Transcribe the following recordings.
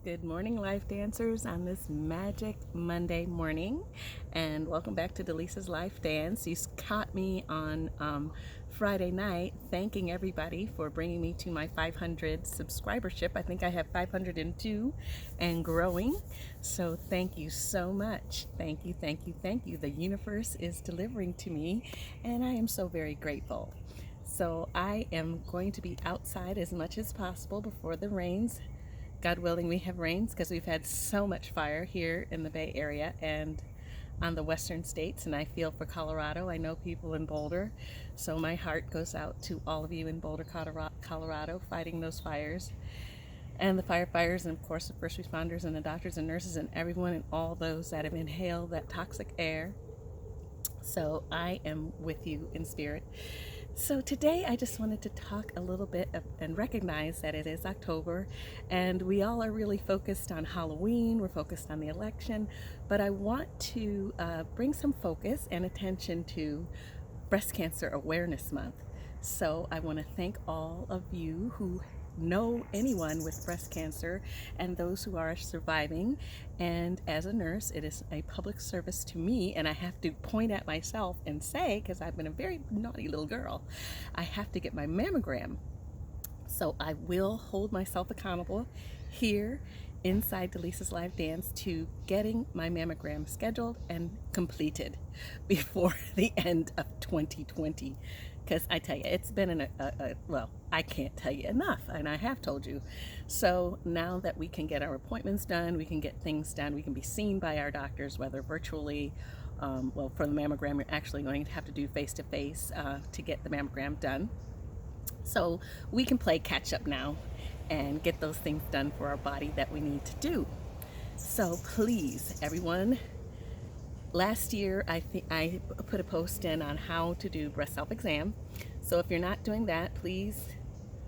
Good morning, life dancers, on this magic Monday morning, and welcome back to DeLisa's Life Dance. You caught me on Friday night thanking everybody for bringing me to my 500 subscribership. I think I have 502 and growing, so thank you so much. Thank you, thank you, thank you. The universe is delivering to me, and I am so very grateful. So I am going to be outside as much as possible before the rains. God willing, we have rains because we've had so much fire here in the Bay Area and on the western states, and I feel for Colorado. I know people in Boulder, so my heart goes out to all of you in Boulder, Colorado, fighting those fires, and the firefighters, and of course the first responders and the doctors and nurses and everyone and all those that have inhaled that toxic air. So I am with you in spirit. So today I just wanted to talk a little bit and recognize that it is October and we all are really focused on Halloween, we're focused on the election, but I want to bring some focus and attention to Breast Cancer Awareness Month. So I want to thank all of you who know anyone with breast cancer and those who are surviving. And as a nurse, it is a public service to me, and I have to point at myself and say, because I've been a very naughty little girl, I have to get my mammogram. So I will hold myself accountable here inside DeLisa's Live Dance to getting my mammogram scheduled and completed before the end of 2020. Because I tell you, it's been well, I can't tell you enough, and I have told you. So now that we can get our appointments done, we can get things done, we can be seen by our doctors, whether virtually, well, for the mammogram, you're actually going to have to do face-to-face to get the mammogram done. So we can play catch up now and get those things done for our body that we need to do. So please, everyone, last year I think I put a post in on how to do breast self exam. So if you're not doing that, please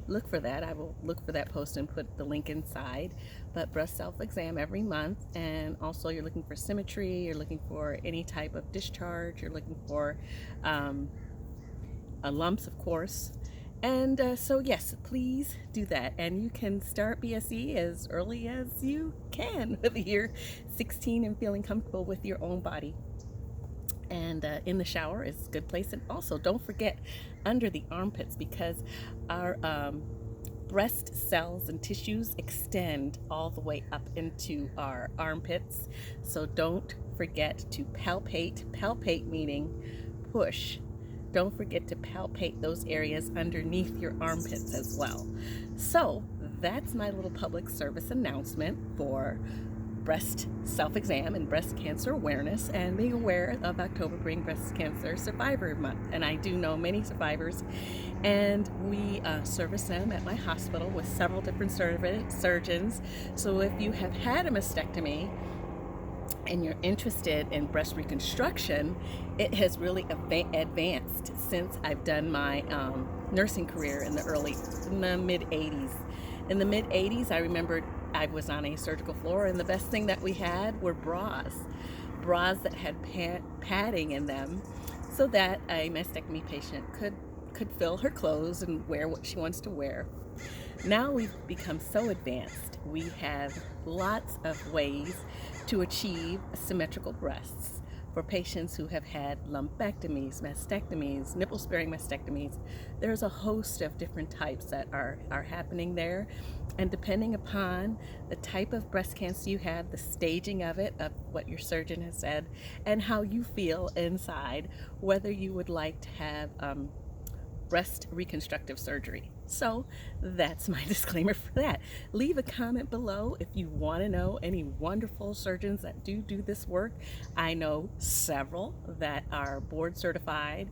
look for that. I will look for that post and put the link inside. But breast self exam every month, and also you're looking for symmetry, you're looking for any type of discharge, you're looking for lumps, of course. And so yes, please do that. And you can start BSE as early as you can, whether you're 16 and feeling comfortable with your own body. And in the shower is a good place. And also don't forget under the armpits, because our breast cells and tissues extend all the way up into our armpits. So don't forget to palpate meaning push. Don't forget to palpate those areas underneath your armpits as well. So that's my little public service announcement for breast self-exam and breast cancer awareness, and being aware of October being Breast Cancer Survivor Month. And I do know many survivors, and we service them at my hospital with several different surgeons. So if you have had a mastectomy and you're interested in breast reconstruction, it has really advanced since I've done my nursing career in the mid 80s. In the mid 80s, I remembered I was on a surgical floor, and the best thing that we had were bras that had padding in them, so that a mastectomy patient could fill her clothes and wear what she wants to wear. Now we've become so advanced. We have lots of ways to achieve symmetrical breasts for patients who have had lumpectomies, mastectomies, nipple-sparing mastectomies. There's a host of different types that are happening there. And depending upon the type of breast cancer you have, the staging of it, of what your surgeon has said, and how you feel inside, whether you would like to have breast reconstructive surgery. So that's my disclaimer for that. Leave a comment below if you want to know any wonderful surgeons that do this work. I know several that are board certified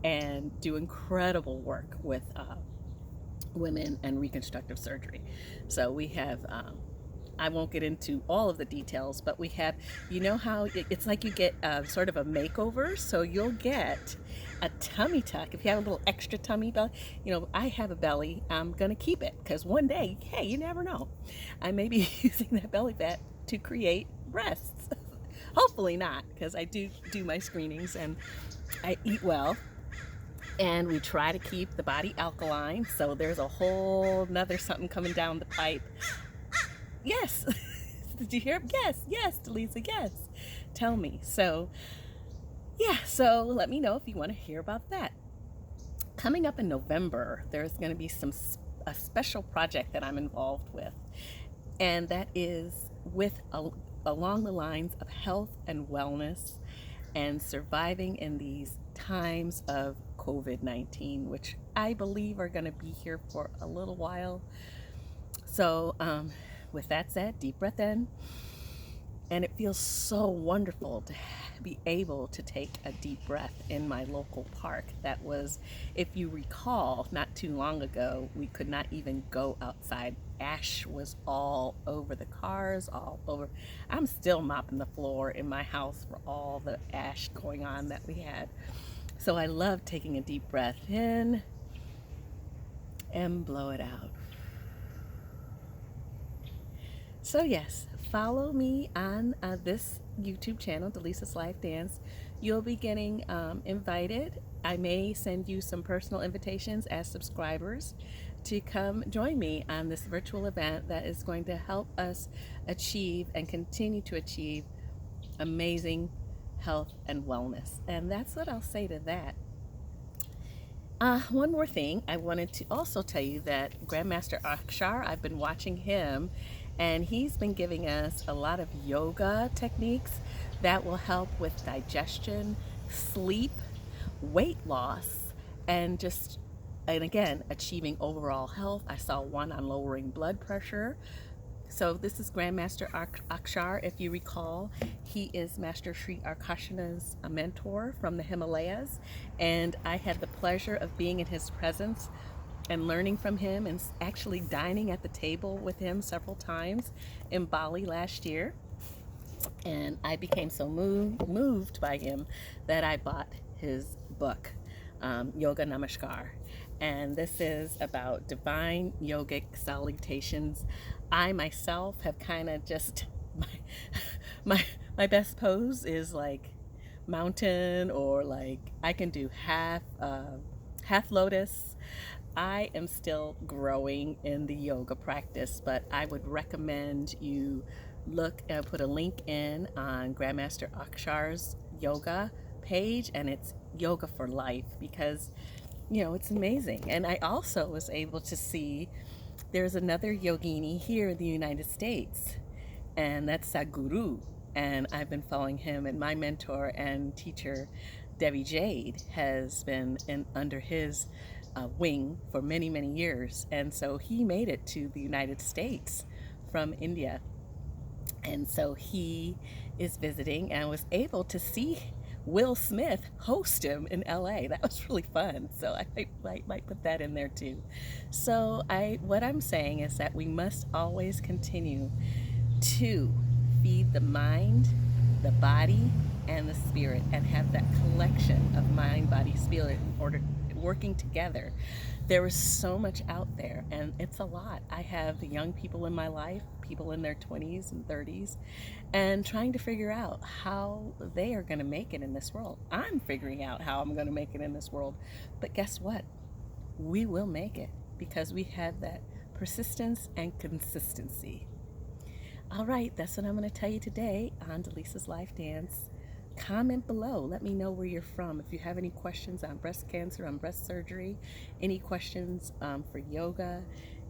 and do incredible work with women and reconstructive surgery. So we have I won't get into all of the details, but we have, you know how it's like you get sort of a makeover, so you'll get a tummy tuck. If you have a little extra tummy belly, you know, I have a belly, I'm gonna keep it, because one day, hey, you never know, I may be using that belly fat to create breasts. Hopefully not, because I do my screenings and I eat well. And we try to keep the body alkaline, so there's a whole nother something coming down the pipe Yes. Did you hear? Yes, DeLisa, yes. Tell me. So, yeah, so let me know if you want to hear about that. Coming up in November, there's going to be a special project that I'm involved with, and that is along the lines of health and wellness and surviving in these times of COVID-19, which I believe are going to be here for a little while. So, with that said, deep breath in. And it feels so wonderful to be able to take a deep breath in my local park. That was, if you recall, not too long ago, we could not even go outside. Ash was all over the cars, all over. I'm still mopping the floor in my house for all the ash going on that we had. So I love taking a deep breath in and blow it out. So yes, follow me on this YouTube channel, DeLisa's Life Dance. You'll be getting invited. I may send you some personal invitations as subscribers to come join me on this virtual event that is going to help us achieve and continue to achieve amazing health and wellness. And that's what I'll say to that. One more thing, I wanted to also tell you that Grandmaster Akshar, I've been watching him, and he's been giving us a lot of yoga techniques that will help with digestion, sleep, weight loss, and again, achieving overall health. I saw one on lowering blood pressure. So this is Grandmaster Akshar. If you recall, he is Master Sri Akarshana's mentor from the Himalayas, and I had the pleasure of being in his presence and learning from him and actually dining at the table with him several times in Bali last year. And I became so moved by him that I bought his book, Yoga Namaskar. And this is about divine yogic salutations. I myself have kind of just, my best pose is like mountain, or like I can do half lotus. I am still growing in the yoga practice, but I would recommend you look and put a link in on Grandmaster Akshar's yoga page, and it's Yoga for Life, because it's amazing. And I also was able to see there's another yogini here in the United States, and that's Sadhguru. And I've been following him, and my mentor and teacher, Devi Jade, has been under his wing for many, many years. And so he made it to the United States from India. And so he is visiting and was able to see Will Smith host him in LA. That was really fun. So I might put that in there too. So what I'm saying is that we must always continue to feed the mind, the body, and the spirit, and have that collection of mind, body, spirit in order working together. There is so much out there, and it's a lot. I have young people in my life, people in their 20s and 30s, and trying to figure out how they are going to make it in this world. I'm figuring out how I'm going to make it in this world. But guess what? We will make it, because we have that persistence and consistency. All right, that's what I'm going to tell you today on DeLisa's Life Dance. Comment below. Let me know where you're from. If you have any questions on breast cancer, on breast surgery, any questions for yoga,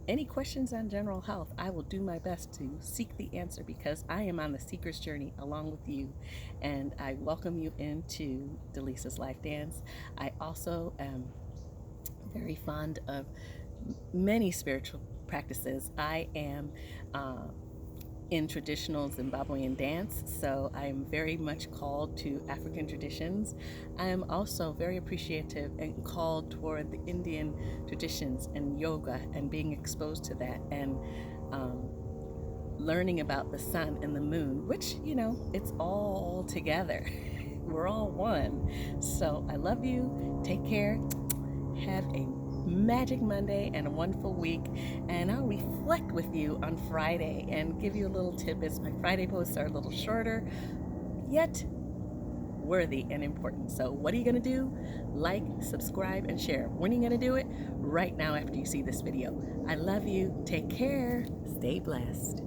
any questions on general health, I will do my best to seek the answer, because I am on the seeker's journey along with you, and I welcome you into DeLisa's Life Dance. I also am very fond of many spiritual practices. I am in traditional Zimbabwean dance, so I am very much called to African traditions. I am also very appreciative and called toward the Indian traditions and yoga, and being exposed to that, and learning about the sun and the moon, which, it's all together. We're all one. So I love you. Take care. Have a magic Monday and a wonderful week, and I'll reflect with you on Friday and give you a little tidbits. My Friday posts are a little shorter, yet worthy and important. So what are you going to do? Like, subscribe, and share. When are you going to do it? Right now, after you see this video. I love you. Take care. Stay blessed.